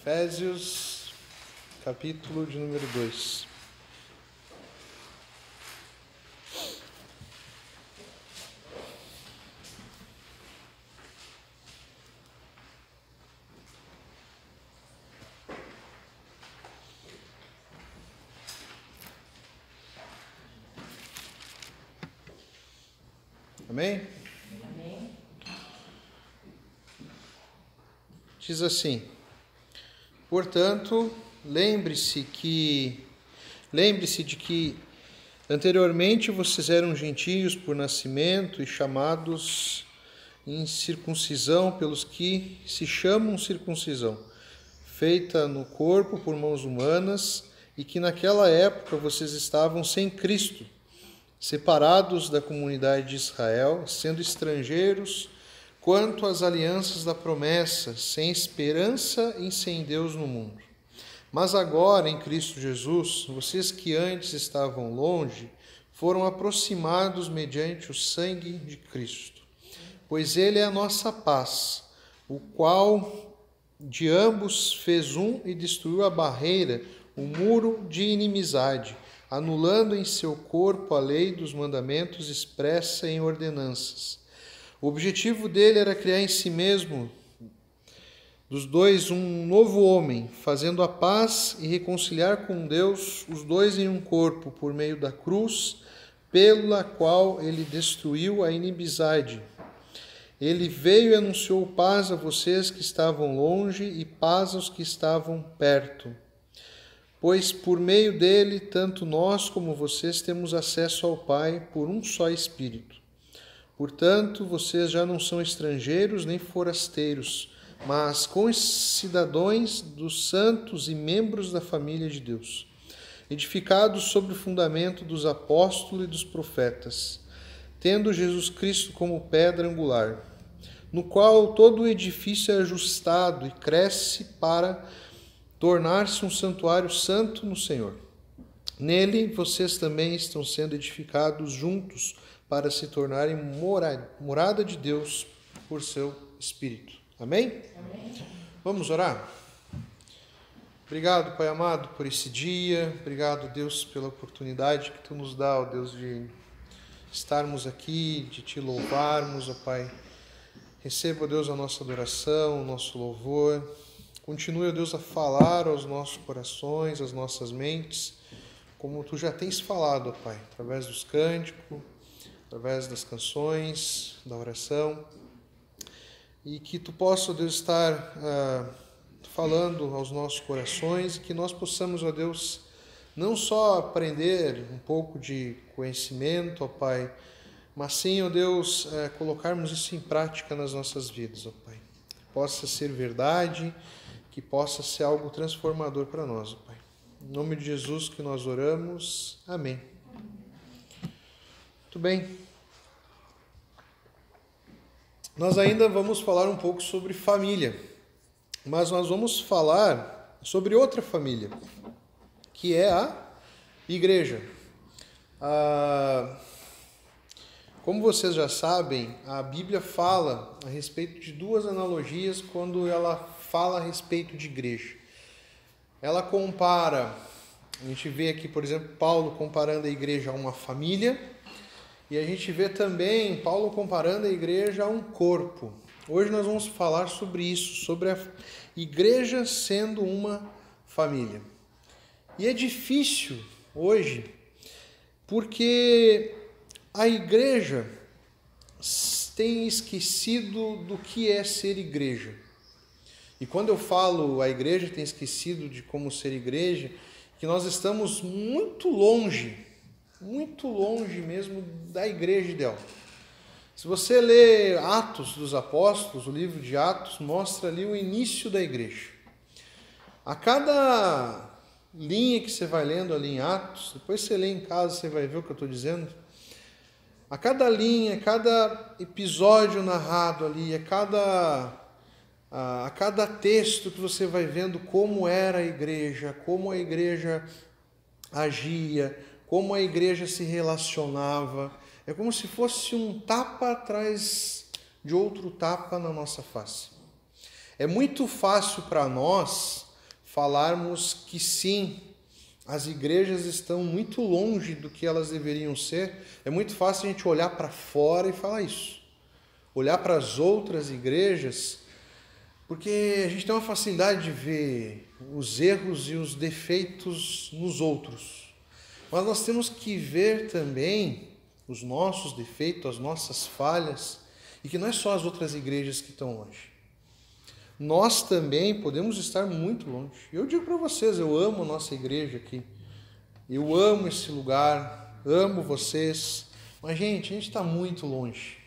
Efésios, capítulo de número 2. Amém? Amém. Diz assim: portanto, lembre-se de que anteriormente vocês eram gentios por nascimento e chamados em circuncisão pelos que se chamam circuncisão, feita no corpo por mãos humanas, e que naquela época vocês estavam sem Cristo, separados da comunidade de Israel, sendo estrangeiros quanto às alianças da promessa, sem esperança e sem Deus no mundo. Mas agora, em Cristo Jesus, vocês que antes estavam longe, foram aproximados mediante o sangue de Cristo. Pois Ele é a nossa paz, o qual de ambos fez um e destruiu a barreira, o muro de inimizade, anulando em seu corpo a lei dos mandamentos expressa em ordenanças. O objetivo dele era criar em si mesmo, dos dois, um novo homem, fazendo a paz e reconciliar com Deus os dois em um corpo, por meio da cruz, pela qual ele destruiu a inimizade. Ele veio e anunciou paz a vocês que estavam longe e paz aos que estavam perto. Pois por meio dele, tanto nós como vocês temos acesso ao Pai por um só Espírito. Portanto, vocês já não são estrangeiros nem forasteiros, mas concidadãos dos santos e membros da família de Deus, edificados sobre o fundamento dos apóstolos e dos profetas, tendo Jesus Cristo como pedra angular, no qual todo o edifício é ajustado e cresce para tornar-se um santuário santo no Senhor. Nele vocês também estão sendo edificados juntos para se tornarem morada de Deus por seu Espírito. Amém? Amém. Vamos orar? Obrigado, Pai amado, por esse dia. Obrigado, Deus, pela oportunidade que Tu nos dá, ó Deus, de estarmos aqui, de Te louvarmos, ó Pai. Receba, ó Deus, a nossa adoração, o nosso louvor. Continue, ó Deus, a falar aos nossos corações, às nossas mentes, como Tu já tens falado, ó Pai, através dos cânticos, através das canções, da oração. E que Tu possa, ó Deus, estar falando aos nossos corações e que nós possamos, ó Deus, não só aprender um pouco de conhecimento, ó Pai, mas sim, ó Deus, colocarmos isso em prática nas nossas vidas, ó Pai. Que possa ser verdade, que possa ser algo transformador para nós, ó Pai. Em nome de Jesus que nós oramos. Amém. Muito bem. Nós ainda vamos falar um pouco sobre família, mas nós vamos falar sobre outra família, que é a igreja. Como vocês já sabem, a Bíblia fala a respeito de duas analogias quando ela fala a respeito de igreja. Ela compara, a gente vê aqui, por exemplo, Paulo comparando a igreja a uma família, e a gente vê também Paulo comparando a igreja a um corpo. Hoje nós vamos falar sobre isso, sobre a igreja sendo uma família. E é difícil hoje, porque a igreja tem esquecido do que é ser igreja. E quando eu falo a igreja tem esquecido de como ser igreja, que nós estamos muito longe mesmo da igreja ideal. Se você lê Atos dos Apóstolos, o livro de Atos mostra ali o início da igreja. A cada linha que você vai lendo ali em Atos, depois você lê em casa, você vai ver o que eu estou dizendo. A cada linha, a cada episódio narrado ali, a cada texto que você vai vendo como era a igreja, como a igreja agia, como a igreja se relacionava. É como se fosse um tapa atrás de outro tapa na nossa face. É muito fácil para nós falarmos que sim, as igrejas estão muito longe do que elas deveriam ser. É muito fácil a gente olhar para fora e falar isso. Olhar para as outras igrejas, porque a gente tem uma facilidade de ver os erros e os defeitos nos outros. Mas nós temos que ver também os nossos defeitos, as nossas falhas, e que não é só as outras igrejas que estão longe. Nós também podemos estar muito longe. Eu digo para vocês, eu amo a nossa igreja aqui. Eu amo esse lugar, amo vocês. Mas, gente, a gente está muito longe.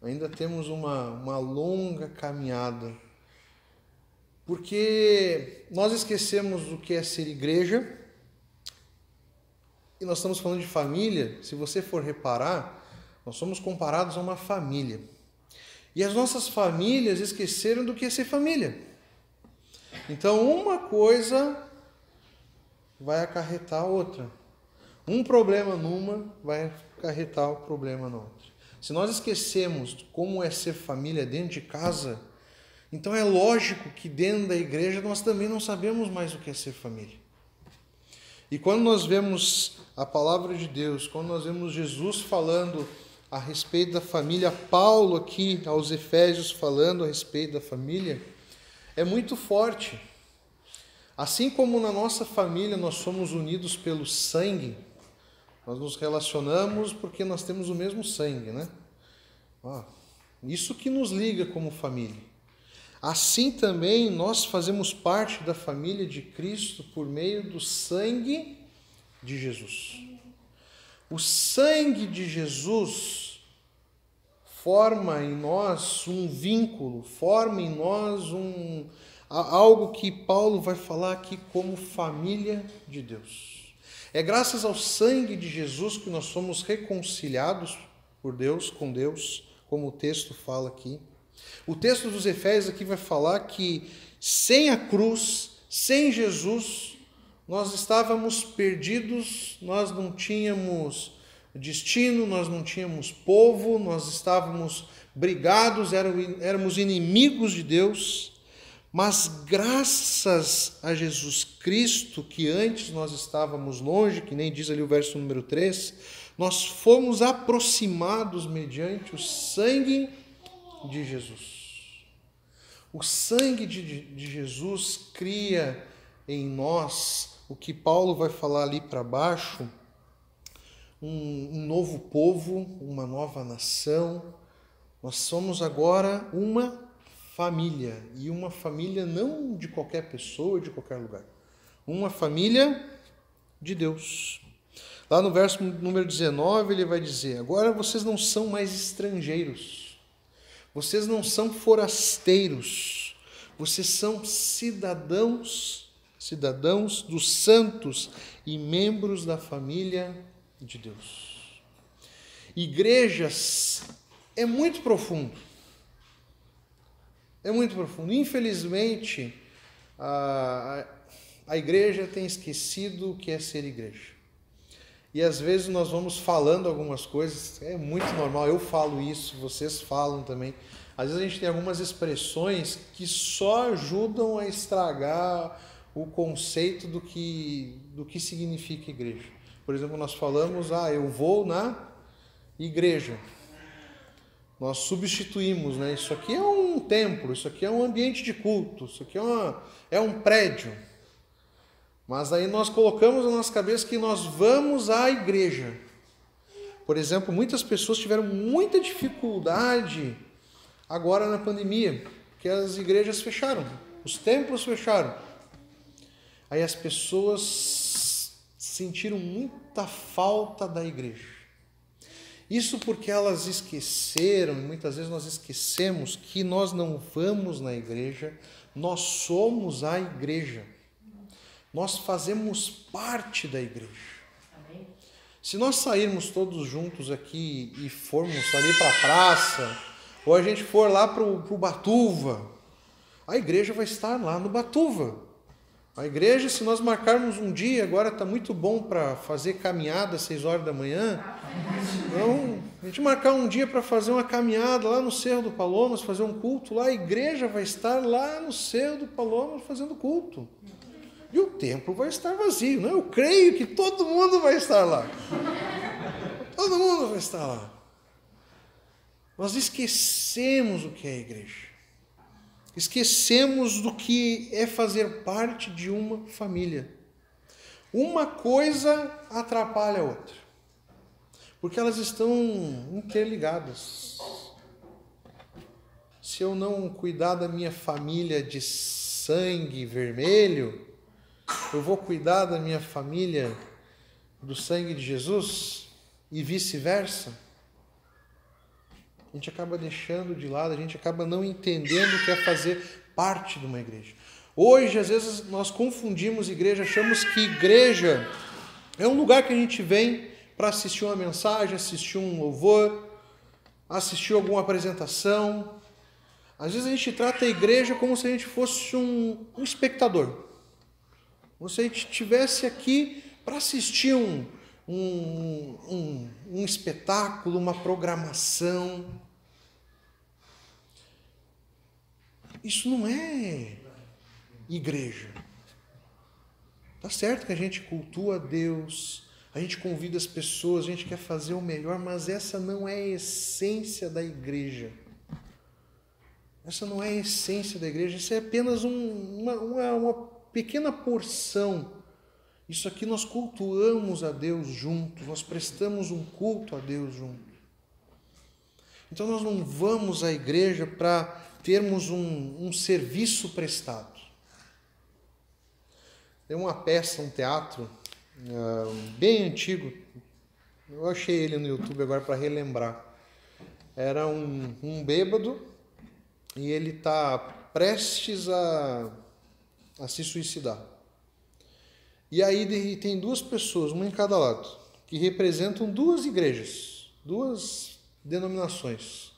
Ainda temos uma longa caminhada. Porque nós esquecemos o que é ser igreja. E nós estamos falando de família. Se você for reparar, nós somos comparados a uma família. E as nossas famílias esqueceram do que é ser família. Então, uma coisa vai acarretar a outra. Um problema numa vai acarretar o problema na outra. Se nós esquecemos como é ser família dentro de casa, então é lógico que dentro da igreja nós também não sabemos mais o que é ser família. E quando nós vemos a palavra de Deus, quando nós vemos Jesus falando a respeito da família, Paulo aqui aos Efésios falando a respeito da família, é muito forte. Assim como na nossa família nós somos unidos pelo sangue, nós nos relacionamos porque nós temos o mesmo sangue, né? Isso que nos liga como família. Assim também nós fazemos parte da família de Cristo por meio do sangue de Jesus. O sangue de Jesus forma em nós um vínculo, forma em nós algo que Paulo vai falar aqui como família de Deus. É graças ao sangue de Jesus que nós somos reconciliados por Deus, com Deus, como o texto fala aqui. O texto dos Efésios aqui vai falar que sem a cruz, sem Jesus, nós estávamos perdidos, nós não tínhamos destino, nós não tínhamos povo, nós estávamos brigados, éramos inimigos de Deus, mas graças a Jesus Cristo, que antes nós estávamos longe, que nem diz ali o verso número 3, nós fomos aproximados mediante o sangue de Jesus. O sangue de Jesus cria em nós o que Paulo vai falar ali para baixo, um novo povo, uma nova nação. Nós somos agora uma família, e uma família não de qualquer pessoa, de qualquer lugar. Uma família de Deus. Lá no verso número 19 ele vai dizer: agora vocês não são mais estrangeiros, vocês não são forasteiros, vocês são cidadãos dos santos e membros da família de Deus. Igrejas é muito profundo. É muito profundo. Infelizmente, a igreja tem esquecido o que é ser igreja. E às vezes nós vamos falando algumas coisas, é muito normal, eu falo isso, vocês falam também. Às vezes a gente tem algumas expressões que só ajudam a estragar o conceito do que significa igreja. Por exemplo, nós falamos, eu vou na igreja. Nós substituímos, né? Isso aqui é um templo, isso aqui é um ambiente de culto, isso aqui é um prédio. Mas aí nós colocamos na nossa cabeça que nós vamos à igreja. Por exemplo, muitas pessoas tiveram muita dificuldade agora na pandemia, porque as igrejas fecharam, os templos fecharam. Aí as pessoas sentiram muita falta da igreja. Isso porque elas esqueceram, e muitas vezes nós esquecemos que nós não vamos na igreja, nós somos a igreja. Nós fazemos parte da igreja. Amém. Se nós sairmos todos juntos aqui e formos ali para a praça, ou a gente for lá para o Batuva, a igreja vai estar lá no Batuva. A igreja, se nós marcarmos um dia, agora está muito bom para fazer caminhada às 6 horas da manhã. Então, a gente marcar um dia para fazer uma caminhada lá no Cerro do Palomas, fazer um culto lá, a igreja vai estar lá no Cerro do Palomas fazendo culto. E o templo vai estar vazio, né? Eu creio que todo mundo vai estar lá. Todo mundo vai estar lá. Nós esquecemos o que é a igreja. Esquecemos do que é fazer parte de uma família. Uma coisa atrapalha a outra, porque elas estão interligadas. Se eu não cuidar da minha família de sangue vermelho, eu vou cuidar da minha família do sangue de Jesus e vice-versa. A gente acaba deixando de lado, a gente acaba não entendendo o que é fazer parte de uma igreja. Hoje, às vezes, nós confundimos igreja, achamos que igreja é um lugar que a gente vem para assistir uma mensagem, assistir um louvor, assistir alguma apresentação. Às vezes a gente trata a igreja como se a gente fosse um espectador. Como se a gente estivesse aqui para assistir um espetáculo, uma programação. Isso não é igreja. Tá certo que a gente cultua a Deus, a gente convida as pessoas, a gente quer fazer o melhor, mas essa não é a essência da igreja. Essa não é a essência da igreja, isso é apenas uma pequena porção. Isso aqui nós cultuamos a Deus juntos, nós prestamos um culto a Deus juntos. Então nós não vamos à igreja para termos um serviço prestado. Tem uma peça, um teatro, bem antigo, eu achei ele no YouTube agora para relembrar. Era um bêbado e ele está prestes a se suicidar. E aí tem duas pessoas, uma em cada lado, que representam duas igrejas, duas denominações.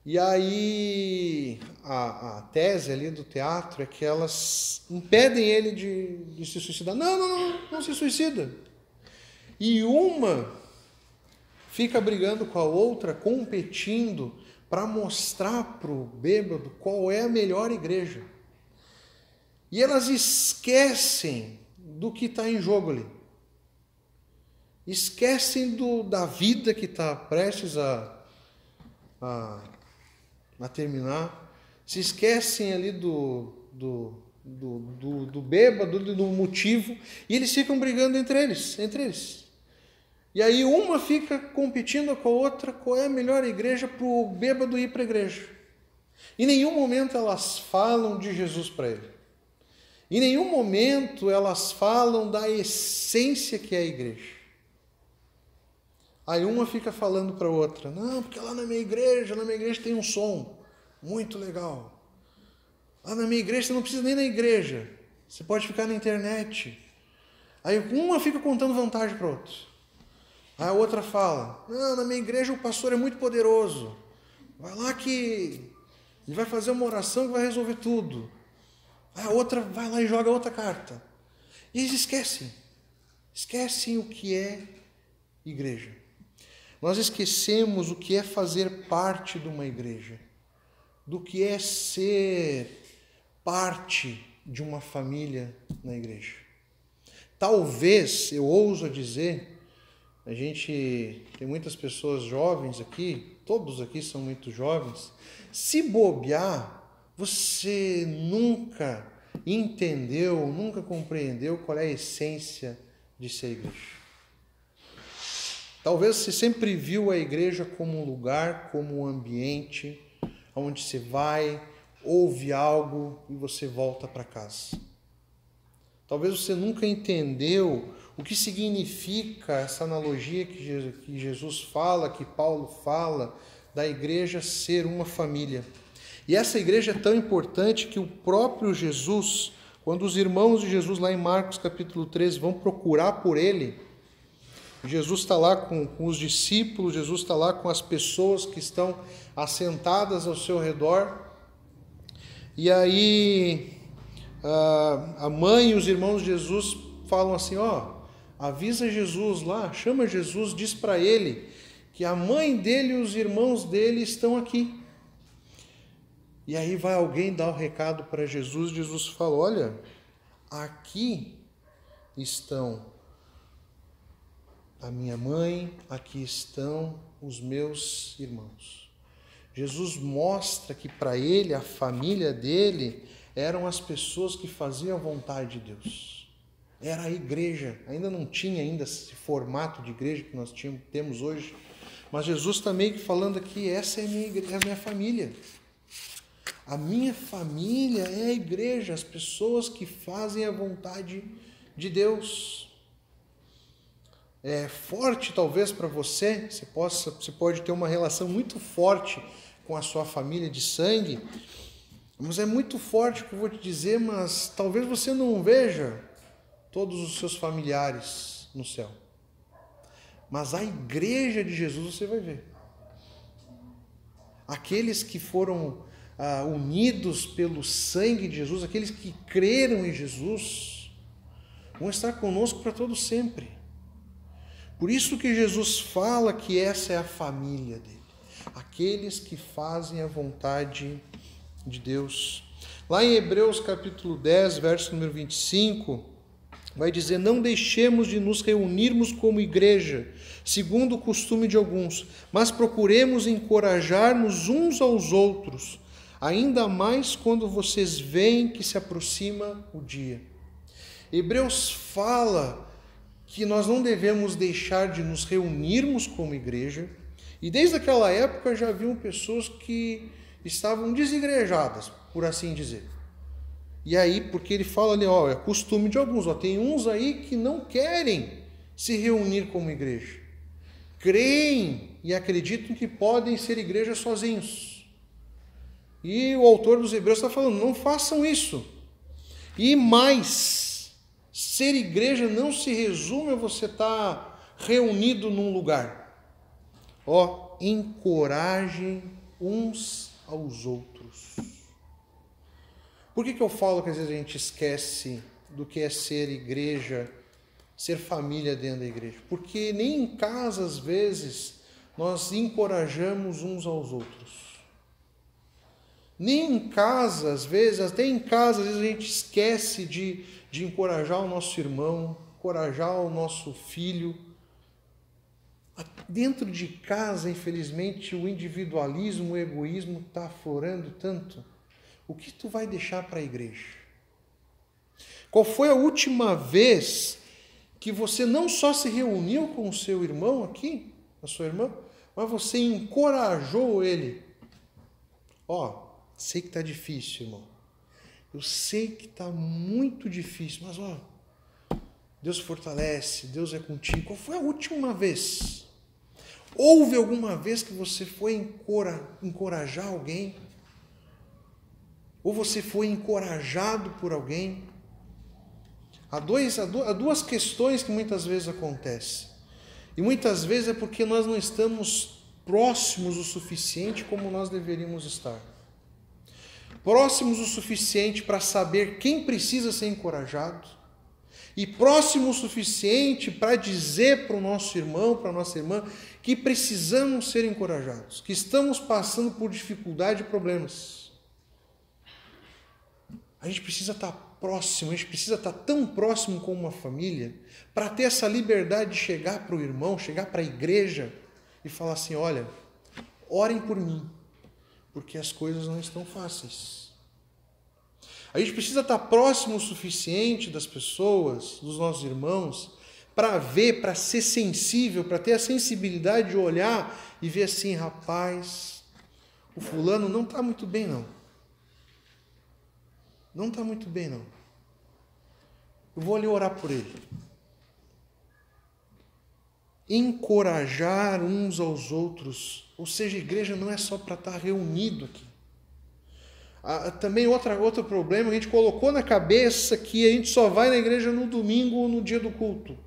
E aí a tese ali do teatro é que elas impedem ele de se suicidar. Não se suicida. E uma fica brigando com a outra, competindo para mostrar para o bêbado qual é a melhor igreja. E elas esquecem do que está em jogo ali. Esquecem da vida que está prestes a terminar. Se esquecem ali do bêbado, do motivo, e eles ficam brigando entre eles. E aí uma fica competindo com a outra qual é a melhor igreja para o bêbado ir para a igreja. Em nenhum momento elas falam de Jesus para ele. Em nenhum momento elas falam da essência que é a igreja. Aí uma fica falando para a outra, não, porque lá na minha igreja tem um som muito legal. Lá na minha igreja você não precisa nem na igreja, você pode ficar na internet. Aí uma fica contando vantagem para a outra. Aí a outra fala, não, na minha igreja o pastor é muito poderoso. Vai lá que ele vai fazer uma oração que vai resolver tudo. Aí a outra vai lá e joga outra carta. E eles esquecem o que é igreja. Nós esquecemos o que é fazer parte de uma igreja, do que é ser parte de uma família na igreja. Talvez, eu ouso dizer, a gente tem muitas pessoas jovens aqui, todos aqui são muito jovens, se bobear, você nunca entendeu, nunca compreendeu qual é a essência de ser igreja. Talvez você sempre viu a igreja como um lugar, como um ambiente, onde você vai, ouve algo e você volta para casa. Talvez você nunca entendeu o que significa essa analogia que Jesus fala, que Paulo fala, da igreja ser uma família. E essa igreja é tão importante que o próprio Jesus, quando os irmãos de Jesus lá em Marcos capítulo 13 vão procurar por ele, Jesus está lá com os discípulos, Jesus está lá com as pessoas que estão assentadas ao seu redor. E aí a mãe e os irmãos de Jesus falam assim, avisa Jesus lá, chama Jesus, diz para ele que a mãe dele e os irmãos dele estão aqui. E aí vai alguém dar o recado para Jesus, Jesus fala, olha, aqui estão a minha mãe, aqui estão os meus irmãos. Jesus mostra que para ele, a família dele, eram as pessoas que faziam a vontade de Deus. Era a igreja, ainda não tinha esse formato de igreja que nós temos hoje, mas Jesus está meio que falando aqui, essa é a minha igreja, é a minha família. A minha família é a igreja, as pessoas que fazem a vontade de Deus. É forte talvez para você, você pode ter uma relação muito forte com a sua família de sangue, mas é muito forte o que eu vou te dizer, mas talvez você não veja todos os seus familiares no céu. Mas a igreja de Jesus você vai ver. Aqueles que foram unidos pelo sangue de Jesus, aqueles que creram em Jesus, vão estar conosco para todo sempre. Por isso que Jesus fala que essa é a família dele, aqueles que fazem a vontade de Deus. Lá em Hebreus capítulo 10, verso número 25, vai dizer, não deixemos de nos reunirmos como igreja, segundo o costume de alguns, mas procuremos encorajar-nos uns aos outros, ainda mais quando vocês veem que se aproxima o dia. Hebreus fala que nós não devemos deixar de nos reunirmos como igreja, e desde aquela época já haviam pessoas que estavam desigrejadas, por assim dizer. E aí, porque ele fala ali, é costume de alguns, tem uns aí que não querem se reunir como igreja. Creem e acreditam que podem ser igreja sozinhos. E o autor dos Hebreus está falando, não façam isso. E mais, ser igreja não se resume a você estar reunido num lugar. Encorajem uns aos outros. Por que eu falo que às vezes a gente esquece do que é ser igreja, ser família dentro da igreja? Porque nem em casa, às vezes, nós encorajamos uns aos outros. Nem em casa, às vezes, até em casa, às vezes a gente esquece de encorajar o nosso irmão, encorajar o nosso filho. Dentro de casa, infelizmente, o individualismo, o egoísmo está aflorando tanto. O que tu vai deixar para a igreja? Qual foi a última vez que você não só se reuniu com o seu irmão aqui, a sua irmã, mas você encorajou ele? Sei que está difícil, irmão. Eu sei que está muito difícil, mas Deus fortalece, Deus é contigo. Qual foi a última vez? Houve alguma vez que você foi encorajar alguém? Ou você foi encorajado por alguém? Há duas questões que muitas vezes acontecem. E muitas vezes é porque nós não estamos próximos o suficiente como nós deveríamos estar. Próximos o suficiente para saber quem precisa ser encorajado. E próximo o suficiente para dizer para o nosso irmão, para a nossa irmã, que precisamos ser encorajados, que estamos passando por dificuldade e problemas. A gente precisa estar próximo, a gente precisa estar tão próximo como uma família, para ter essa liberdade de chegar para o irmão, chegar para a igreja e falar assim, olha, orem por mim, porque as coisas não estão fáceis. A gente precisa estar próximo o suficiente das pessoas, dos nossos irmãos, para ver, para ser sensível, para ter a sensibilidade de olhar e ver assim, rapaz, o fulano não está muito bem não. Não está muito bem não. Eu vou ali orar por ele. Encorajar uns aos outros, ou seja, a igreja não é só para estar reunido aqui. Também outro problema, a gente colocou na cabeça que a gente só vai na igreja no domingo ou no dia do culto.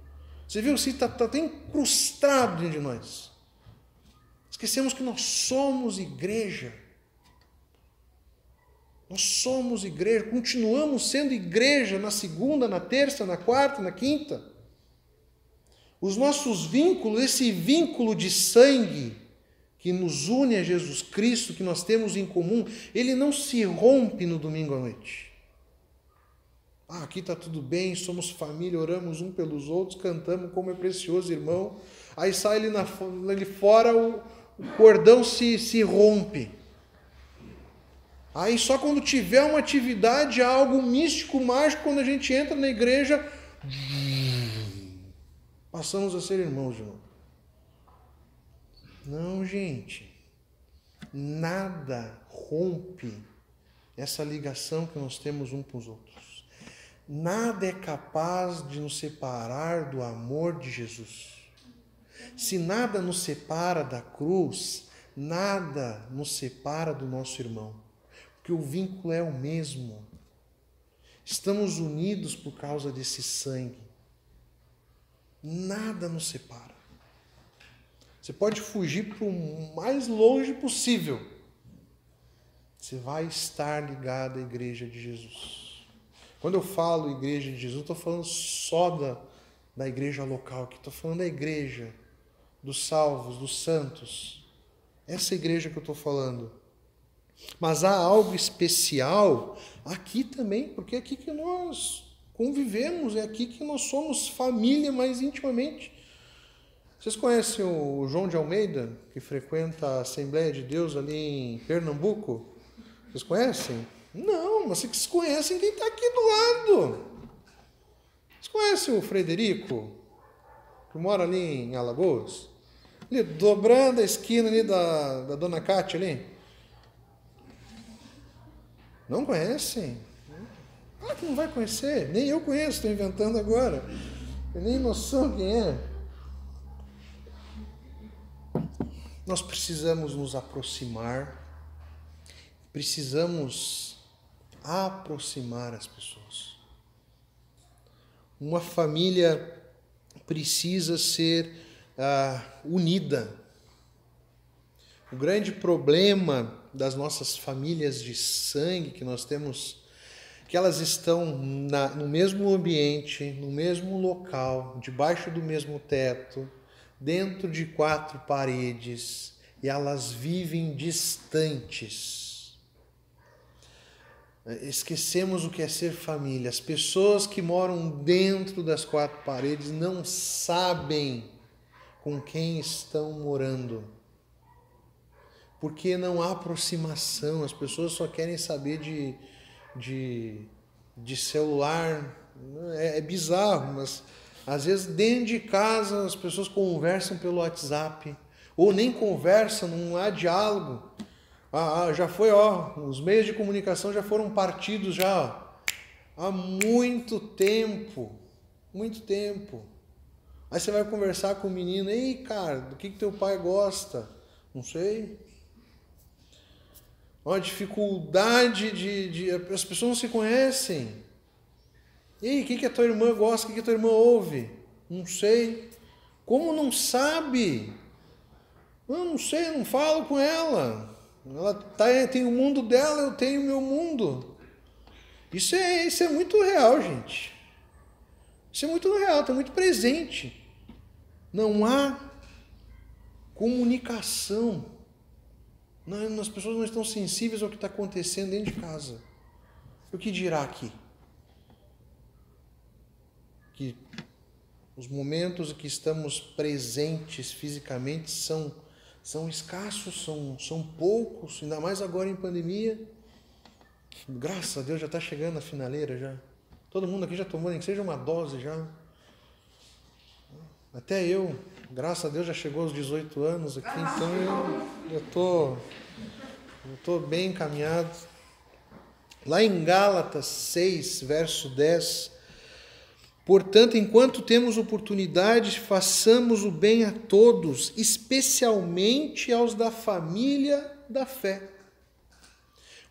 Você viu? Está até incrustado dentro de nós. Esquecemos que nós somos igreja. Nós somos igreja, continuamos sendo igreja na segunda, na terça, na quarta, na quinta. Os nossos vínculos, esse vínculo de sangue que nos une a Jesus Cristo, que nós temos em comum, ele não se rompe no domingo à noite. Aqui está tudo bem, somos família, oramos um pelos outros, cantamos como é precioso, irmão. Aí sai ali fora, o cordão se rompe. Aí só quando tiver uma atividade, algo místico, mágico, quando a gente entra na igreja, passamos a ser irmãos de novo. Não, gente. Nada rompe essa ligação que nós temos um com os outros. Nada é capaz de nos separar do amor de Jesus. Se nada nos separa da cruz, nada nos separa do nosso irmão. Porque o vínculo é o mesmo. Estamos unidos por causa desse sangue. Nada nos separa. Você pode fugir para o mais longe possível. Você vai estar ligado à igreja de Jesus. Quando eu falo igreja de Jesus, estou falando só da igreja local aqui. Estou falando da igreja dos salvos, dos santos. Essa igreja que eu estou falando. Mas há algo especial aqui também, porque é aqui que nós convivemos, é aqui que nós somos família mais intimamente. Vocês conhecem o João de Almeida, que frequenta a Assembleia de Deus ali em Pernambuco? Vocês conhecem? Não, mas vocês conhecem quem está aqui do lado. Vocês conhecem o Frederico, que mora ali em Alagoas? Ali, dobrando a esquina ali da Dona Cátia ali. Não conhecem? Ah, que não vai conhecer? Nem eu conheço, estou inventando agora. Eu nem noção quem é. Nós precisamos nos aproximar, precisamos aproximar as pessoas. Uma família precisa ser unida. O grande problema das nossas famílias de sangue que nós temos, que elas estão no mesmo ambiente, no mesmo local, debaixo do mesmo teto, dentro de 4 paredes, e elas vivem distantes. Esquecemos o que é ser família. As pessoas que moram dentro das 4 paredes não sabem com quem estão morando. Porque não há aproximação. As pessoas só querem saber de celular. É bizarro, mas às vezes dentro de casa as pessoas conversam pelo WhatsApp. Ou nem conversam, não há diálogo. Já foi, os meios de comunicação já foram partidos já, há muito tempo. Muito tempo. Aí você vai conversar com o menino, ei, cara, do que teu pai gosta? Não sei. Uma dificuldade as pessoas não se conhecem. Ei, o que a tua irmã gosta? O que a tua irmã ouve? Não sei. Como não sabe? Eu não sei, eu não falo com ela. Ela tem o mundo dela, eu tenho o meu mundo. Isso é muito real, gente. Isso é muito real, está muito presente. Não há comunicação. As pessoas não estão sensíveis ao que está acontecendo dentro de casa. O que dirá aqui? Que os momentos em que estamos presentes fisicamente são escassos, são poucos, ainda mais agora em pandemia. Graças a Deus já está chegando a finaleira já. Todo mundo aqui já tomou, nem que seja uma dose já. Até eu, graças a Deus, já chegou aos 18 anos aqui, então eu estou bem encaminhado. Lá em Gálatas 6, verso 10, portanto, enquanto temos oportunidade, façamos o bem a todos, especialmente aos da família da fé.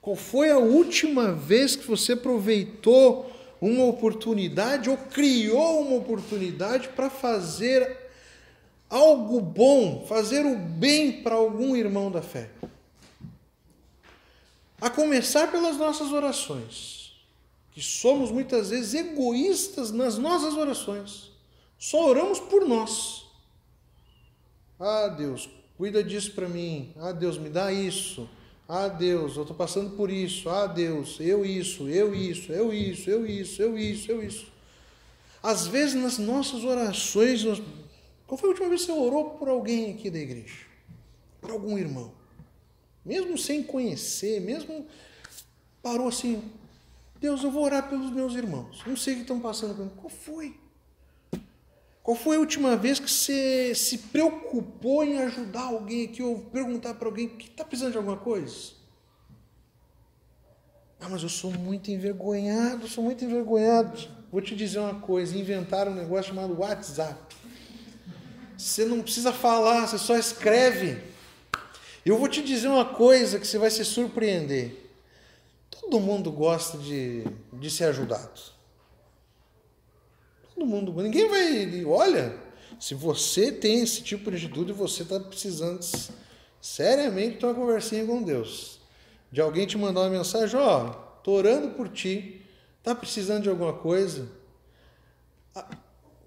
Qual foi a última vez que você aproveitou uma oportunidade ou criou uma oportunidade para fazer algo bom, fazer o bem para algum irmão da fé? A começar pelas nossas orações, que somos muitas vezes egoístas nas nossas orações. Só oramos por nós. Ah, Deus, cuida disso para mim. Ah, Deus, me dá isso. Ah, Deus, eu estou passando por isso. Ah, Deus, eu isso. Às vezes, nas nossas orações, qual foi a última vez que você orou por alguém aqui da igreja? Por algum irmão? Mesmo sem conhecer, mesmo parou assim, Deus, eu vou orar pelos meus irmãos. Não sei o que estão passando por mim. Qual foi? Qual foi a última vez que você se preocupou em ajudar alguém aqui ou perguntar para alguém que está precisando de alguma coisa? Ah, mas eu sou muito envergonhado. Vou te dizer uma coisa, inventaram um negócio chamado WhatsApp. Você não precisa falar, você só escreve. Eu vou te dizer uma coisa que você vai se surpreender. Todo mundo gosta de ser ajudado. Todo mundo. Ninguém vai... Olha, se você tem esse tipo de atitude, você está precisando seriamente ter uma conversinha com Deus. De alguém te mandar uma mensagem, estou orando por ti, está precisando de alguma coisa.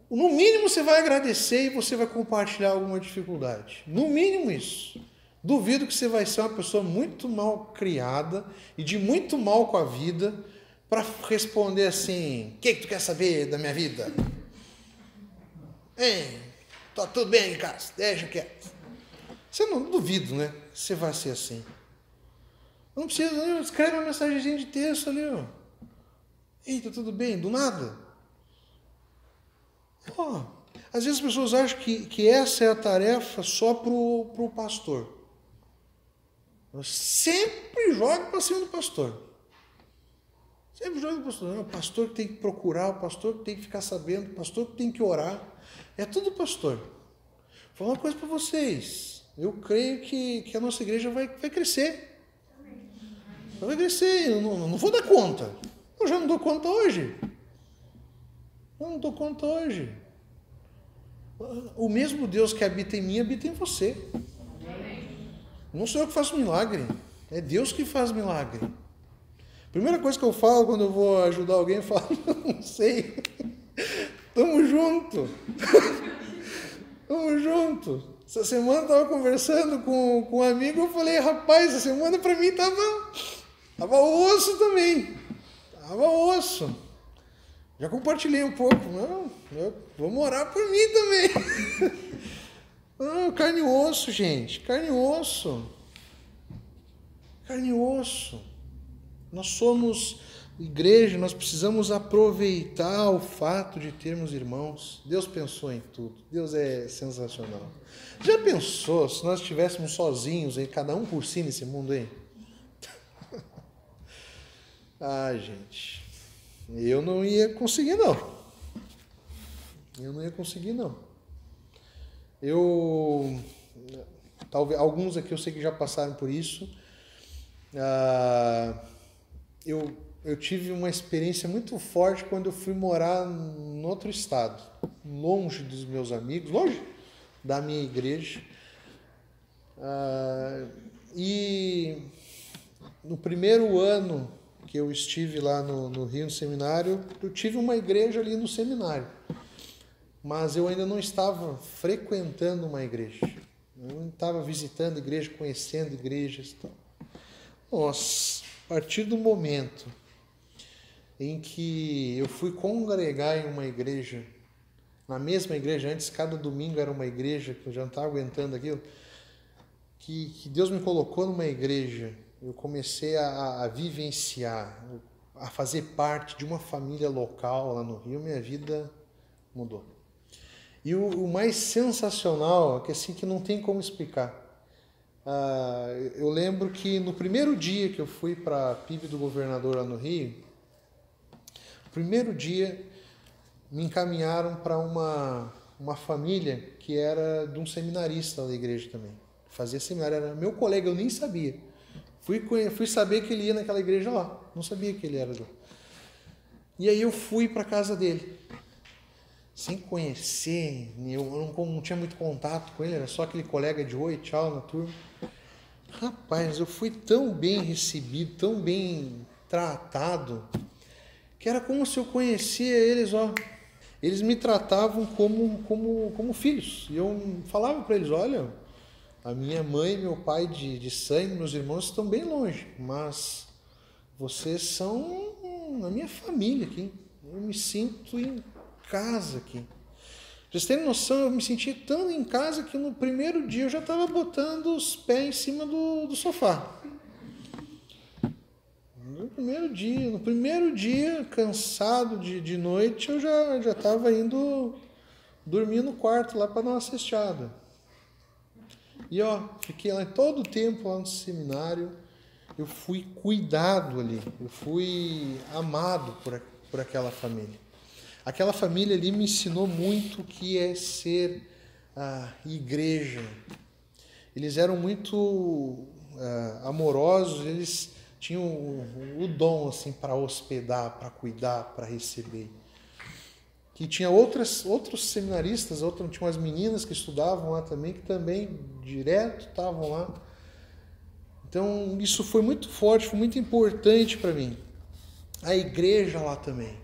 No mínimo você vai agradecer e você vai compartilhar alguma dificuldade. No mínimo isso. Duvido que você vai ser uma pessoa muito mal criada e de muito mal com a vida para responder assim, o que tu quer saber da minha vida? Tá tudo bem em casa, deixa quieto. Você não duvido, né? Que você vai ser assim. Não precisa, escreve uma mensagem de texto ali, ó. Eita, tudo bem? Do nada. Às vezes as pessoas acham que essa é a tarefa só pro pastor. Eu sempre jogo para cima do pastor. Sempre jogo para o pastor. Não, o pastor que tem que procurar, o pastor que tem que ficar sabendo, o pastor que tem que orar. É tudo pastor. Vou falar uma coisa para vocês. Eu creio que a nossa igreja vai crescer. Vai crescer. Eu não vou dar conta. Eu já não dou conta hoje. O mesmo Deus que habita em mim, habita em você. Não sou eu que faço milagre. É Deus que faz milagre. Primeira coisa que eu falo quando eu vou ajudar alguém, eu falo, não sei. Tamo junto. Essa semana eu estava conversando com um amigo, eu falei, rapaz, essa semana para mim tava osso também. Já compartilhei um pouco. Não, vamos orar por mim também. Não, carne e osso, gente. Carne e osso. Nós somos igreja, nós precisamos aproveitar o fato de termos irmãos. Deus pensou em tudo. Deus é sensacional. Já pensou se nós estivéssemos sozinhos, aí, cada um por si nesse mundo aí? Gente, eu não ia conseguir, não. Talvez alguns aqui eu sei que já passaram por isso. Eu tive uma experiência muito forte quando eu fui morar em outro estado, longe dos meus amigos, longe da minha igreja. E no primeiro ano que eu estive lá no Rio, no seminário, eu tive uma igreja ali no seminário, mas eu ainda não estava frequentando uma igreja. Eu não estava visitando igreja, conhecendo igrejas. Nossa, a partir do momento em que eu fui congregar em uma igreja, na mesma igreja, antes cada domingo era uma igreja, que eu já não estava aguentando aquilo, que Deus me colocou numa igreja, eu comecei a vivenciar, a fazer parte de uma família local lá no Rio, minha vida mudou. E o mais sensacional é que assim, que não tem como explicar. Eu lembro que no primeiro dia que eu fui para a PIB do governador lá no Rio, no primeiro dia me encaminharam para uma família que era de um seminarista da igreja também. Fazia seminário, era meu colega, eu nem sabia. Fui saber que ele ia naquela igreja lá, não sabia que ele era lá. E aí eu fui para a casa dele, sem conhecer, eu não tinha muito contato com ele, era só aquele colega de oi, tchau na turma. Rapaz, eu fui tão bem recebido, tão bem tratado, que era como se eu conhecia eles, ó. Eles me tratavam como filhos. E eu falava para eles, olha, a minha mãe e meu pai de sangue, meus irmãos estão bem longe, mas vocês são a minha família aqui. Eu me sinto em casa aqui. Pra vocês terem noção, eu me senti tão em casa que no primeiro dia eu já estava botando os pés em cima do sofá. No primeiro dia, cansado de noite, eu já estava indo dormir no quarto lá para dar uma cesteada. E fiquei lá todo o tempo lá no seminário, eu fui cuidado ali, eu fui amado por aquela família. Aquela família ali me ensinou muito o que é ser igreja. Eles eram muito amorosos, eles tinham o dom assim, para hospedar, para cuidar, para receber. Que tinha outros seminaristas, tinha umas meninas que estudavam lá também, que também direto estavam lá. Então isso foi muito forte, foi muito importante para mim. A igreja lá também.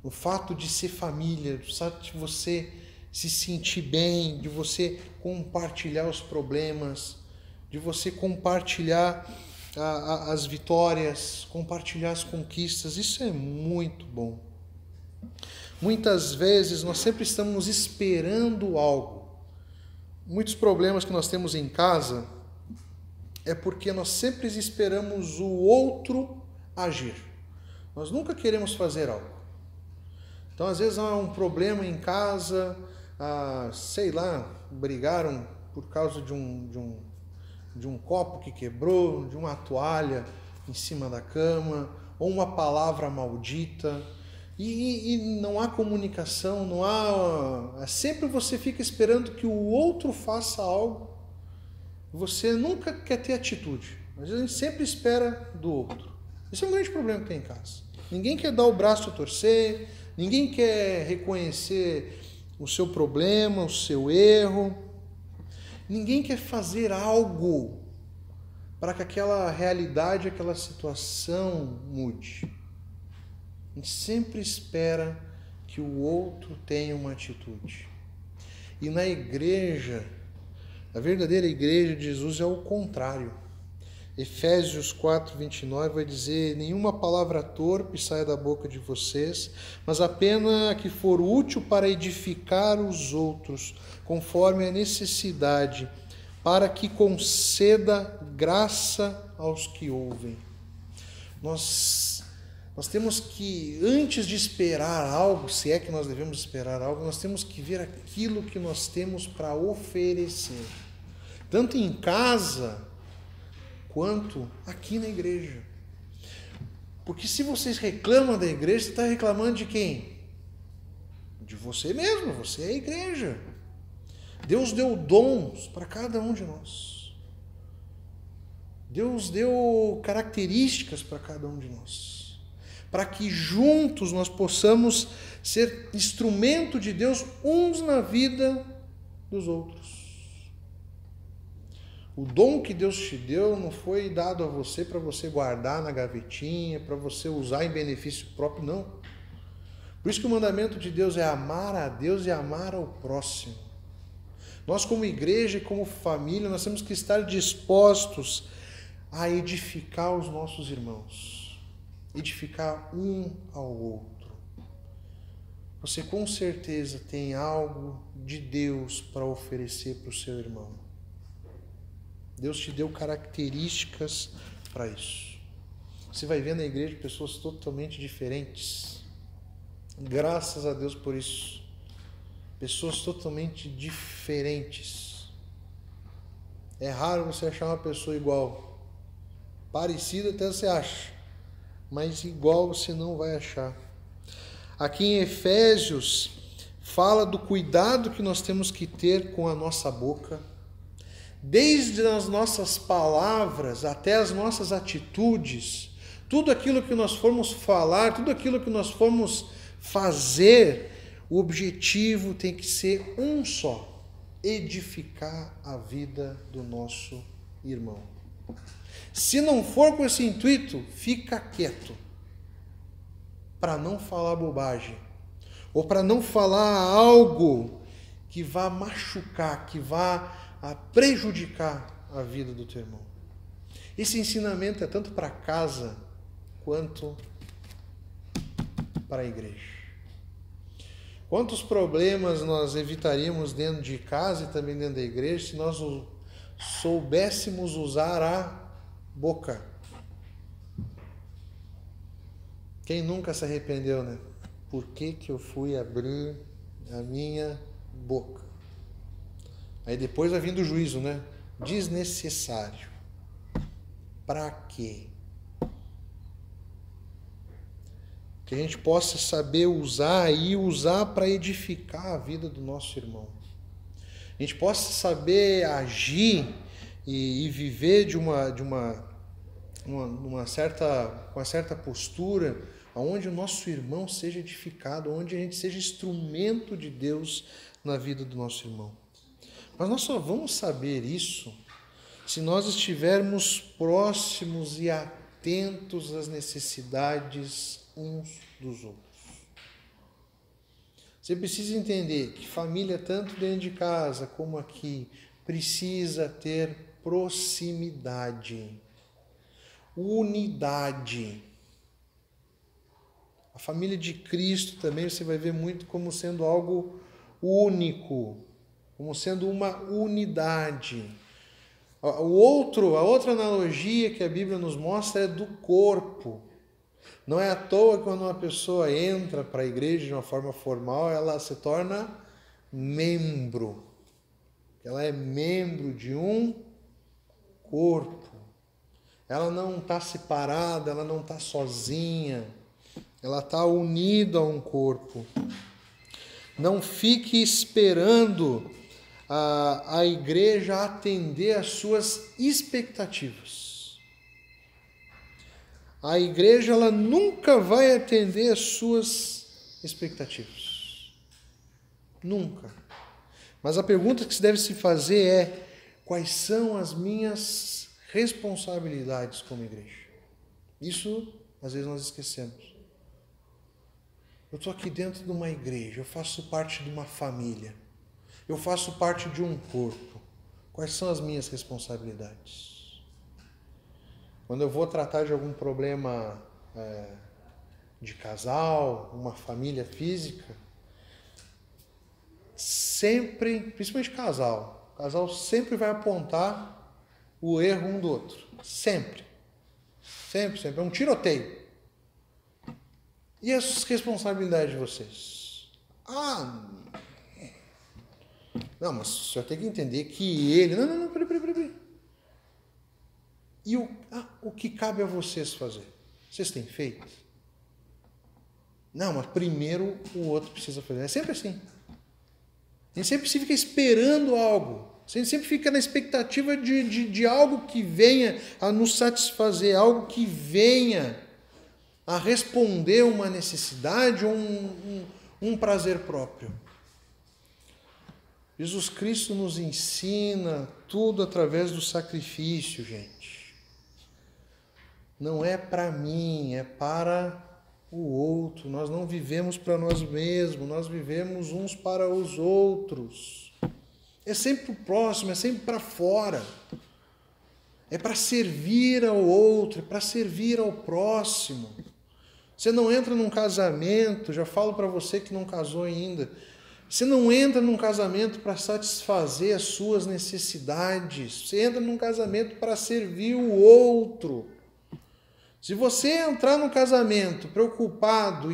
O fato de ser família, o fato de você se sentir bem, de você compartilhar os problemas, de você compartilhar as vitórias, compartilhar as conquistas, isso é muito bom. Muitas vezes nós sempre estamos esperando algo. Muitos problemas que nós temos em casa é porque nós sempre esperamos o outro agir. Nós nunca queremos fazer algo. Então, às vezes há um problema em casa, sei lá, brigaram por causa de um copo que quebrou, de uma toalha em cima da cama, ou uma palavra maldita, e não há comunicação, não há... Sempre você fica esperando que o outro faça algo, você nunca quer ter atitude, mas a gente sempre espera do outro. Esse é um grande problema que tem em casa. Ninguém quer dar o braço a torcer, ninguém quer reconhecer o seu problema, o seu erro. Ninguém quer fazer algo para que aquela realidade, aquela situação mude. A gente sempre espera que o outro tenha uma atitude. E na igreja, a verdadeira igreja de Jesus é o contrário. Efésios 4:29 vai dizer: nenhuma palavra torpe saia da boca de vocês, mas apenas a que for útil para edificar os outros, conforme a necessidade, para que conceda graça aos que ouvem. Nós temos que, antes de esperar algo, se é que nós devemos esperar algo, nós temos que ver aquilo que nós temos para oferecer, tanto em casa quanto aqui na igreja. Porque se vocês reclamam da igreja, você está reclamando de quem? De você mesmo, você é a igreja. Deus deu dons para cada um de nós. Deus deu características para cada um de nós, para que juntos nós possamos ser instrumento de Deus uns na vida dos outros. O dom que Deus te deu não foi dado a você para você guardar na gavetinha, para você usar em benefício próprio, não. Por isso que o mandamento de Deus é amar a Deus e amar ao próximo. Nós como igreja e como família, nós temos que estar dispostos a edificar os nossos irmãos, edificar um ao outro. Você com certeza tem algo de Deus para oferecer para o seu irmão. Deus te deu características para isso. Você vai ver na igreja pessoas totalmente diferentes. Graças a Deus por isso. Pessoas totalmente diferentes. É raro você achar uma pessoa igual. Parecida até você acha, mas igual você não vai achar. Aqui em Efésios, fala do cuidado que nós temos que ter com a nossa boca. Desde as nossas palavras até as nossas atitudes, tudo aquilo que nós formos falar, tudo aquilo que nós formos fazer, o objetivo tem que ser um só: edificar a vida do nosso irmão. Se não for com esse intuito, fica quieto. Para não falar bobagem. Ou para não falar algo que vá machucar, que vá prejudicar a vida do teu irmão. Esse ensinamento é tanto para casa quanto para a igreja. Quantos problemas nós evitaríamos dentro de casa e também dentro da igreja se nós soubéssemos usar a boca? Quem nunca se arrependeu, né? Por que eu fui abrir a minha boca? Aí depois vai vindo o juízo, né? Desnecessário. Para quê? Que a gente possa saber usar e usar para edificar a vida do nosso irmão. A gente possa saber agir e viver com uma certa postura, onde o nosso irmão seja edificado, onde a gente seja instrumento de Deus na vida do nosso irmão. Mas nós só vamos saber isso se nós estivermos próximos e atentos às necessidades uns dos outros. Você precisa entender que família, tanto dentro de casa como aqui, precisa ter proximidade, unidade. A família de Cristo também você vai ver muito como sendo algo único, como sendo uma unidade. A outra analogia que a Bíblia nos mostra é do corpo. Não é à toa que quando uma pessoa entra para a igreja de uma forma formal, ela se torna membro. Ela é membro de um corpo. Ela não está separada, ela não está sozinha. Ela está unida a um corpo. Não fique esperando a igreja atender às suas expectativas. A igreja ela nunca vai atender às suas expectativas. Nunca. Mas a pergunta que se deve se fazer é: quais são as minhas responsabilidades como igreja? Isso, às vezes, nós esquecemos. Eu estou aqui dentro de uma igreja, eu faço parte de uma família, eu faço parte de um corpo. Quais são as minhas responsabilidades? Quando eu vou tratar de algum problema de casal, uma família física, sempre, principalmente casal sempre vai apontar o erro um do outro. Sempre. Sempre. É um tiroteio. E as responsabilidades de vocês? Não, mas o senhor tem que entender que ele... Não, peraí. E o que cabe a vocês fazer? Vocês têm feito? Não, mas primeiro o outro precisa fazer. É sempre assim. A gente sempre fica esperando algo. A gente sempre fica na expectativa de algo que venha a nos satisfazer, algo que venha a responder uma necessidade ou um prazer próprio. Jesus Cristo nos ensina tudo através do sacrifício, gente. Não é para mim, é para o outro. Nós não vivemos para nós mesmos, nós vivemos uns para os outros. É sempre o próximo, é sempre para fora. É para servir ao outro, é para servir ao próximo. Você não entra num casamento, já falo para você que não casou ainda, você não entra num casamento para satisfazer as suas necessidades, você entra num casamento para servir o outro. Se você entrar num casamento preocupado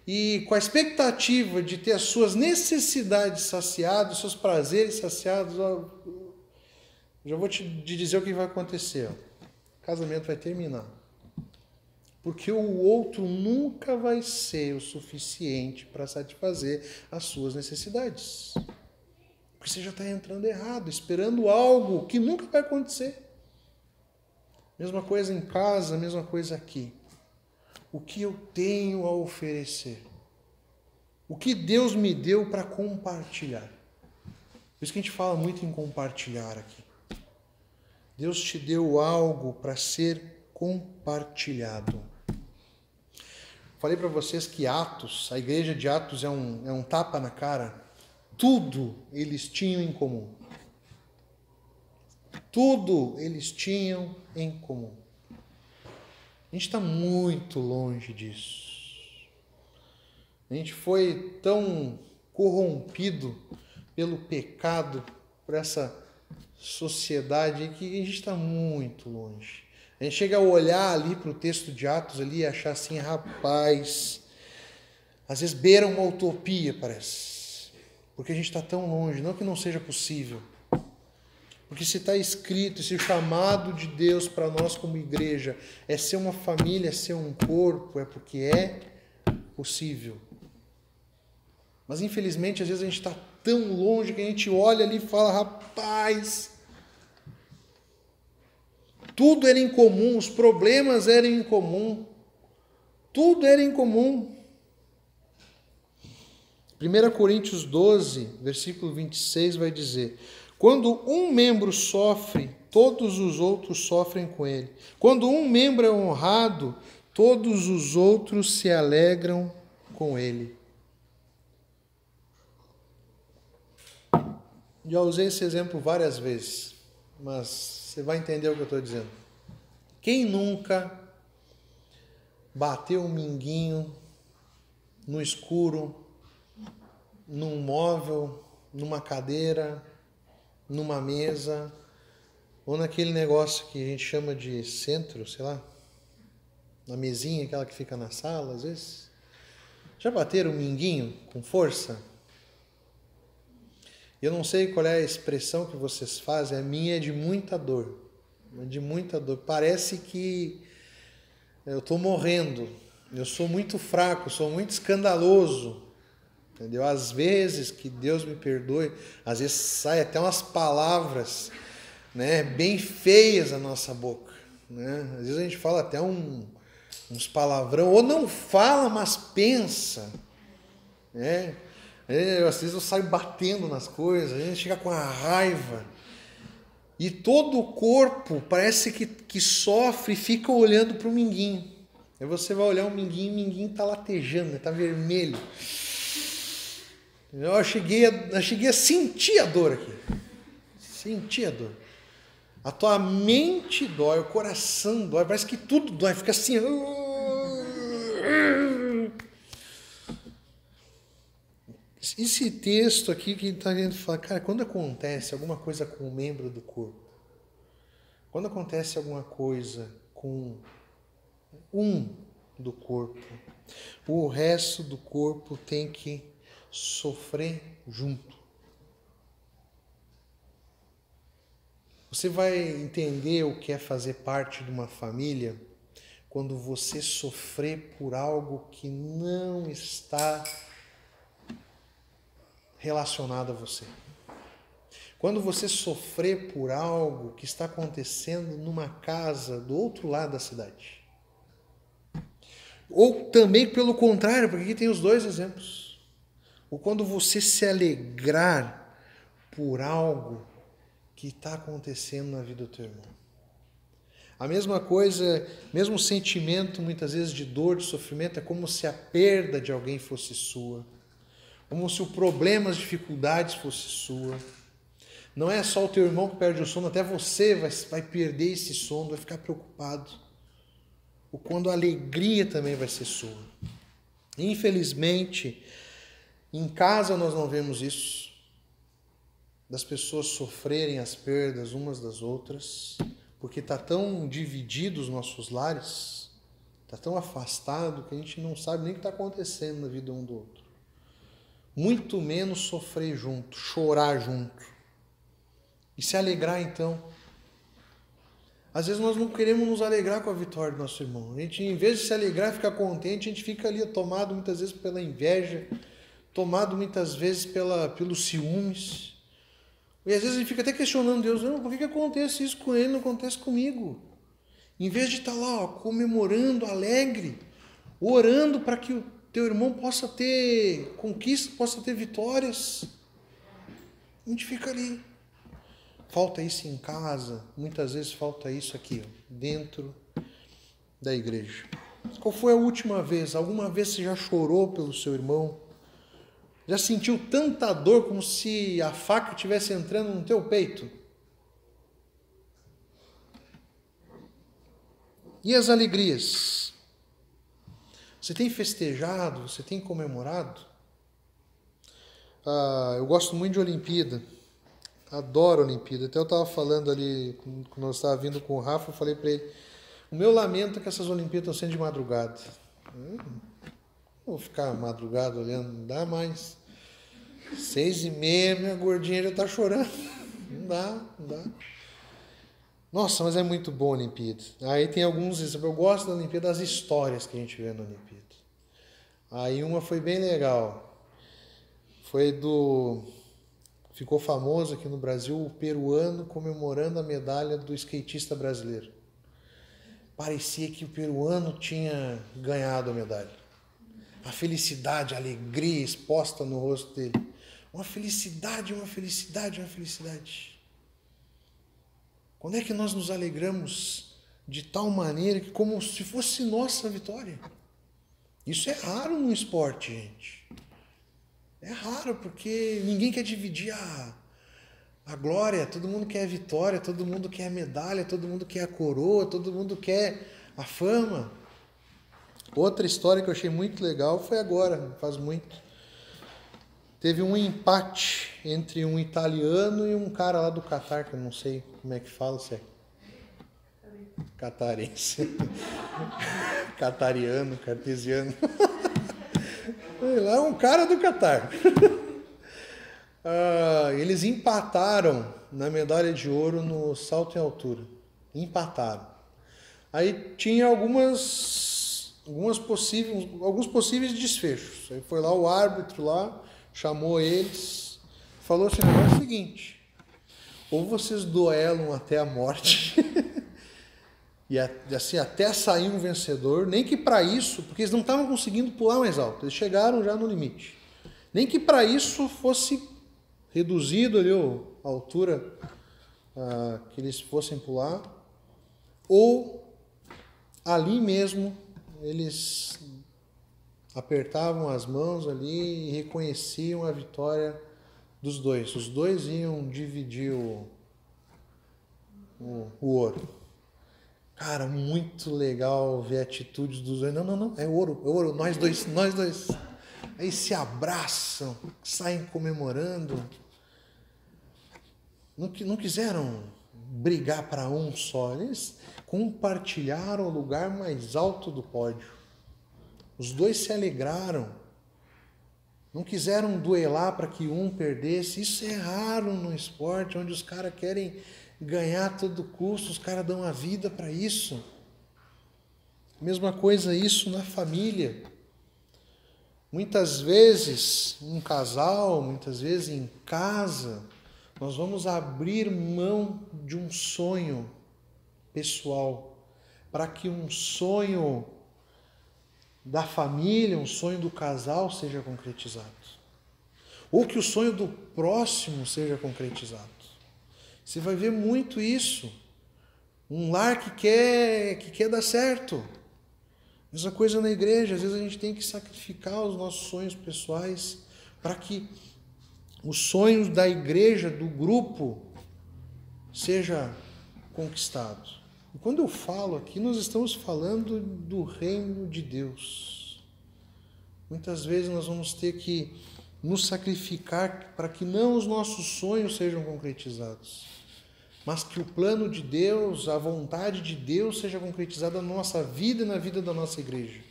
e com a expectativa de ter as suas necessidades saciadas, os seus prazeres saciados, já vou te dizer o que vai acontecer. O casamento vai terminar. Porque o outro nunca vai ser o suficiente para satisfazer as suas necessidades. Porque você já está entrando errado, esperando algo que nunca vai acontecer. Mesma coisa em casa, mesma coisa aqui. O que eu tenho a oferecer? O que Deus me deu para compartilhar? Por isso que a gente fala muito em compartilhar aqui. Deus te deu algo para ser compartilhado. Falei para vocês que Atos, a igreja de Atos é um tapa na cara. Tudo eles tinham em comum. Tudo eles tinham em comum. A gente está muito longe disso. A gente foi tão corrompido pelo pecado, por essa sociedade, que a gente está muito longe. A gente chega a olhar ali para o texto de Atos ali e achar assim, rapaz, às vezes beira uma utopia, parece. Porque a gente está tão longe, não que não seja possível. Porque se está escrito, se o chamado de Deus para nós como igreja é ser uma família, é ser um corpo, é porque é possível. Mas infelizmente, às vezes a gente está tão longe que a gente olha ali e fala, rapaz, tudo era em comum, os problemas eram em comum, tudo era em comum. 1 Coríntios 12, versículo 26 vai dizer: quando um membro sofre, todos os outros sofrem com ele. Quando um membro é honrado, todos os outros se alegram com ele. Já usei esse exemplo várias vezes, mas você vai entender o que eu estou dizendo. Quem nunca bateu um minguinho no escuro, num móvel, numa cadeira, numa mesa, ou naquele negócio que a gente chama de centro, sei lá, na mesinha, aquela que fica na sala, às vezes? Já bateram um minguinho com força? Eu não sei qual é a expressão que vocês fazem, a minha é de muita dor. De muita dor. Parece que eu estou morrendo. Eu sou muito fraco, sou muito escandaloso. Entendeu? Às vezes, que Deus me perdoe, às vezes sai até umas palavras, né, bem feias da nossa boca. Né? Às vezes a gente fala até uns palavrão, ou não fala, mas pensa. Né? Às vezes eu saio batendo nas coisas, a gente chega com a raiva. E todo o corpo parece que sofre e fica olhando para o minguinho. Aí você vai olhar o minguinho está latejando, está vermelho. Eu cheguei a sentir a dor aqui. Senti a dor. A tua mente dói, o coração dói, parece que tudo dói, fica assim. Esse texto aqui que está querendo falar, cara, quando acontece alguma coisa com um membro do corpo, quando acontece alguma coisa com um do corpo, o resto do corpo tem que sofrer junto. Você vai entender o que é fazer parte de uma família quando você sofrer por algo que não está relacionado a você. Quando você sofrer por algo que está acontecendo numa casa do outro lado da cidade. Ou também pelo contrário, porque aqui tem os dois exemplos. Ou quando você se alegrar por algo que está acontecendo na vida do teu irmão. A mesma coisa, mesmo sentimento muitas vezes de dor, de sofrimento, é como se a perda de alguém fosse sua. Como se o problema, as dificuldades fosse sua. Não é só o teu irmão que perde o sono, até você vai perder esse sono, vai ficar preocupado. Ou quando a alegria também vai ser sua. Infelizmente, em casa nós não vemos isso. Das pessoas sofrerem as perdas umas das outras, porque está tão dividido os nossos lares, está tão afastado que a gente não sabe nem o que está acontecendo na vida um do outro. Muito menos sofrer junto, chorar junto. E se alegrar então. Às vezes nós não queremos nos alegrar com a vitória do nosso irmão. A gente, em vez de se alegrar e ficar contente, a gente fica ali tomado muitas vezes pela inveja, tomado muitas vezes pelos ciúmes. E às vezes a gente fica até questionando Deus, não, por que acontece isso com ele, não acontece comigo? Em vez de estar lá, comemorando, alegre, orando para que o teu irmão possa ter conquistas, possa ter vitórias, a gente fica ali Falta isso em casa, muitas vezes falta isso aqui, ó, dentro da igreja. Qual foi a última vez? Alguma vez você já chorou pelo seu irmão? Já sentiu tanta dor como se a faca estivesse entrando no teu peito? E as alegrias? Você tem festejado? Você tem comemorado? Eu gosto muito de Olimpíada. Adoro Olimpíada. Até eu estava falando ali, quando eu estava vindo com o Rafa, eu falei para ele, o meu lamento é que essas Olimpíadas estão sendo de madrugada. Não vou ficar madrugada olhando, não dá mais. 6h30, minha gordinha já está chorando. Não dá. Nossa, mas é muito bom a Olimpíada. Aí tem alguns exemplos. Eu gosto da Olimpíada, das histórias que a gente vê na Olimpíada. Aí uma foi bem legal. Ficou famoso aqui no Brasil o peruano comemorando a medalha do skatista brasileiro. Parecia que o peruano tinha ganhado a medalha. A felicidade, a alegria exposta no rosto dele. Uma felicidade. Quando é que nós nos alegramos de tal maneira que como se fosse nossa vitória? Isso é raro no esporte, gente. É raro porque ninguém quer dividir a glória, todo mundo quer a vitória, todo mundo quer a medalha, todo mundo quer a coroa, todo mundo quer a fama. Outra história que eu achei muito legal foi agora, não faz muito. Teve um empate entre um italiano e um cara lá do Catar, que eu não sei como é que fala, se é catarense. Catariano, cartesiano. Lá um cara do Catar. Eles empataram na medalha de ouro no salto em altura. Empataram. Aí tinha alguns possíveis desfechos. Aí foi lá o árbitro lá, chamou eles, falou assim, é o seguinte, ou vocês duelam até a morte, e assim, até sair um vencedor, nem que para isso, porque eles não estavam conseguindo pular mais alto, eles chegaram já no limite, nem que para isso fosse reduzido ali a altura que eles fossem pular, ou ali mesmo eles apertavam as mãos ali e reconheciam a vitória dos dois. Os dois iam dividir o ouro. Cara, muito legal ver atitudes dos dois. Não, é ouro, nós dois. Aí se abraçam, saem comemorando. Não quiseram brigar para um só, eles compartilharam o lugar mais alto do pódio. Os dois se alegraram. Não quiseram duelar para que um perdesse. Isso é raro no esporte, onde os caras querem ganhar a todo custo, os caras dão a vida para isso. Mesma coisa isso na família. Muitas vezes, um casal, muitas vezes em casa, nós vamos abrir mão de um sonho pessoal para que um sonho da família, um sonho do casal seja concretizado. Ou que o sonho do próximo seja concretizado. Você vai ver muito isso. Um lar que quer dar certo. Mesma coisa na igreja. Às vezes a gente tem que sacrificar os nossos sonhos pessoais para que os sonhos da igreja, do grupo, seja conquistado. E quando eu falo aqui, nós estamos falando do reino de Deus. Muitas vezes nós vamos ter que nos sacrificar para que não os nossos sonhos sejam concretizados, mas que o plano de Deus, a vontade de Deus seja concretizada na nossa vida e na vida da nossa igreja,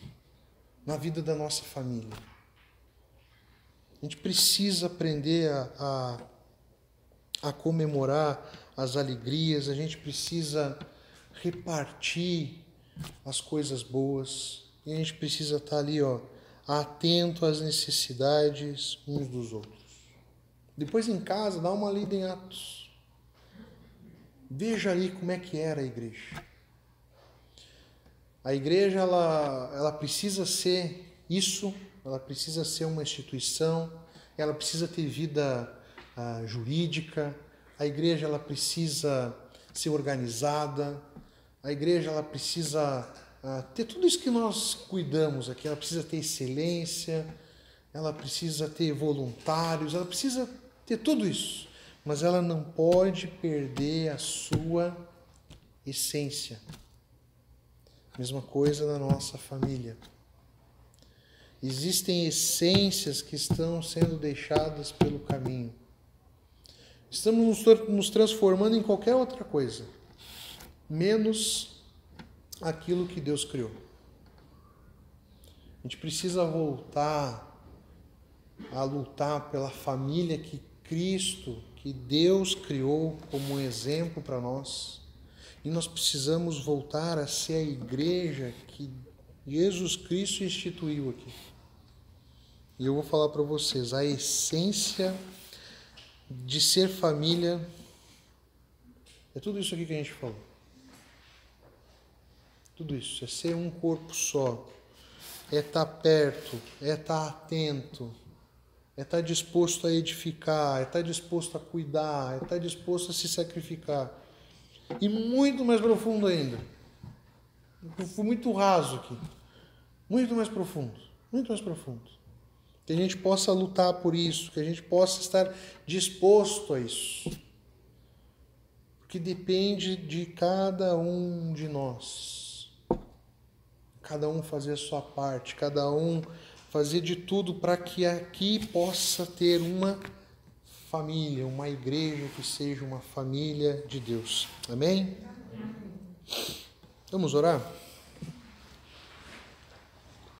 na vida da nossa família. A gente precisa aprender a comemorar as alegrias, a gente precisa repartir as coisas boas, e a gente precisa estar ali, atento às necessidades uns dos outros. Depois em casa, dá uma lida em Atos. Veja ali como é que era a igreja. A igreja, ela precisa ser isso, ela precisa ser uma instituição, ela precisa ter vida jurídica, A igreja ela precisa ser organizada, a igreja ela precisa ter tudo isso que nós cuidamos aqui, ela precisa ter excelência, ela precisa ter voluntários, ela precisa ter tudo isso, mas ela não pode perder a sua essência. Mesma coisa na nossa família. Existem essências que estão sendo deixadas pelo caminho. Estamos nos transformando em qualquer outra coisa, menos aquilo que Deus criou. A gente precisa voltar a lutar pela família que Cristo, que Deus criou como um exemplo para nós. E nós precisamos voltar a ser a igreja que Jesus Cristo instituiu aqui. E eu vou falar para vocês, a essência de ser família é tudo isso aqui que a gente falou. Tudo isso, é ser um corpo só, é estar perto, é estar atento, é estar disposto a edificar, é estar disposto a cuidar, é estar disposto a se sacrificar. E muito mais profundo ainda. Eu fui muito raso aqui. Muito mais profundo. Muito mais profundo. Que a gente possa lutar por isso, que a gente possa estar disposto a isso. Porque depende de cada um de nós. Cada um fazer a sua parte, cada um fazer de tudo para que aqui possa ter uma família, uma igreja que seja uma família de Deus. Amém? Vamos orar?